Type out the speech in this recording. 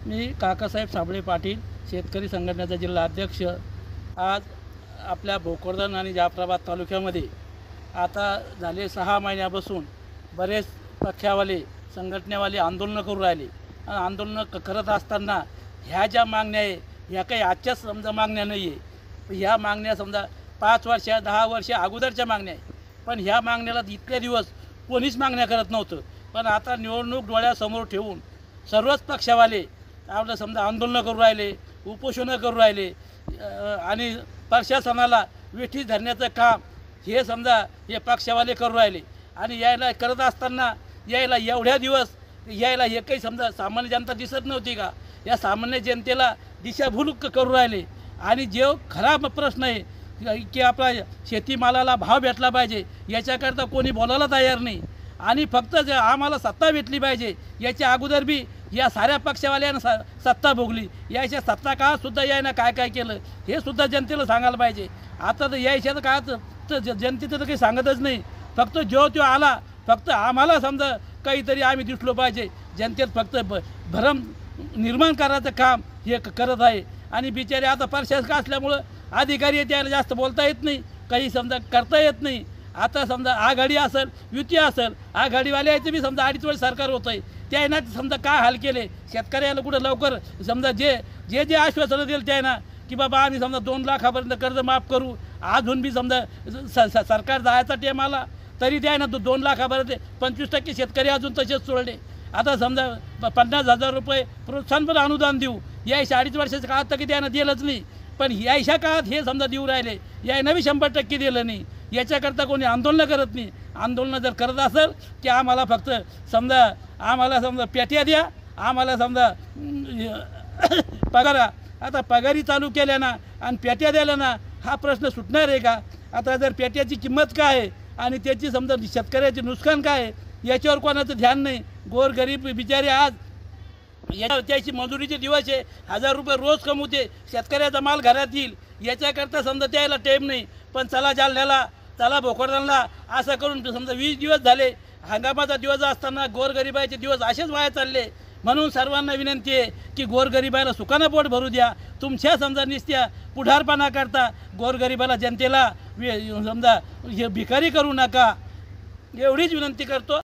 मी काकासाहेब साबळे पाटील, शेतकरी संघटनेचा जिल्हा अध्यक्ष। आज आपल्या भोकरदन आणि जाफराबाद तालुक्यामध्ये आता झाले 6 महिन्यापासून बरेच पक्षावाले संघटनेवाले आंदोलनं करू राहिले आणि आंदोलनं करत असताना ह्या ज्या मागण्या आहे ह्या काही आजच्याच समजा मागण्या नाही आहे। ह्या मागण्या समजा 5 वर्ष 10 वर्ष अगोदरच्या मागण्या आहे, पण ह्या मागण्याला इतके दिवस कोणीच मागण्या करत नव्हतं। पण आता निवडणूक डोळ्यासमोर ठेवून सर्वच पक्षावाले आपलं समजा आंदोलनं करू राहिले, उपोषणं करू राहिले आणि प्रशासनाला वेठी धरण्याचं काम हे समजा हे पक्षावाले करू राहिले। आणि यायला करत असताना यायला एवढ्या दिवस यायला हे काही समजा सामान्य जनता दिसत नव्हती का? या सामान्य जनतेला दिशाभूल करू राहिले। आणि जो खरा प्रश्न आहे की आपला शेतीमालाला भाव भेटला पाहिजे याच्याकरता कोणी बोलायला तयार नाही। आणि फक्त जे आम्हाला सत्ता भेटली पाहिजे याच्या अगोदर बी या साऱ्या पक्षावाल्यांना सत्ता भोगली। याच्या सत्ता काळातसुद्धा यायनं काय काय केलं हे सुद्धा जनतेला सांगायला पाहिजे। आता तर यायच्या काळात तर जनतेचं तर काही सांगतच नाही। फक्त जो तो आला, फक्त आम्हाला समजा काहीतरी आम्ही दिसलो पाहिजे, जनतेत फक्त भरम निर्माण करायचं काम हे करत आहे। आणि बिचारे आता प्रशासक असल्यामुळं अधिकारी त्याला जास्त बोलता येत नाही, काही समजा करता येत नाही। आता समजा आघाडी असेल युती असेल, आघाडीवाल्याचं बी समजा 2.5 वर्ष सरकार होतं आहे, त्यानं समजा काय हाल केले शेतकऱ्याला कुठं लवकर समजा जे आश्वासनं दिलं त्यानं की बाबा आम्ही समजा 2 लाखापर्यंत कर्ज माफ करू, अजून बी समजा सरकार जायचा टाईम आला तरी त्यानं 2 लाखापर्यंत 25% शेतकरी अजून तसेच सोडले। आता समजा 50,000 रुपये प्रोत्साहनपर अनुदान देऊ, या 2.5 वर्षाच्या काळात तर की त्यानं दिलंच नाही, पण यायच्या काळात हे समजा देऊ राहिले, यानं बी 100% दिलं नाही। याच्याकरता कोणी आंदोलनं करत नाही। आंदोलनं जर करत असेल की आम्हाला फक्त समजा पेट्या द्या, आम्हाला समजा पगार, आता पगारी चालू केल्या ना आणि पेट्या द्यायला ना हा प्रश्न सुटणार आहे का? आता जर पेट्याची किंमत काय आहे आणि त्याची समजा शेतकऱ्याचे नुकसान काय आहे याच्यावर कोणाचं ध्यान नाही। गोरगरीब बिचारे आज त्याची मजुरीचे दिवस आहे, 1000 रुपये रोज कमवते, शेतकऱ्याचा माल घरात येईल याच्याकरता समजा त्याला टाईम नाही। पण चला जालन्याला, चला भोकरदनला असं करून समजा 20 दिवस झाले, हंगामाचा दिवस असताना गोरगरिबाचे दिवस असेच वाया चालले। म्हणून सर्वांना विनंती आहे की गोरगरिबाला सुखानं पोट भरू द्या। तुमच्या समजा निस्त्या पुढारपणा करता गोरगरिबाला जनतेला समजा हे भिकारी करू नका, एवढीच विनंती करतो।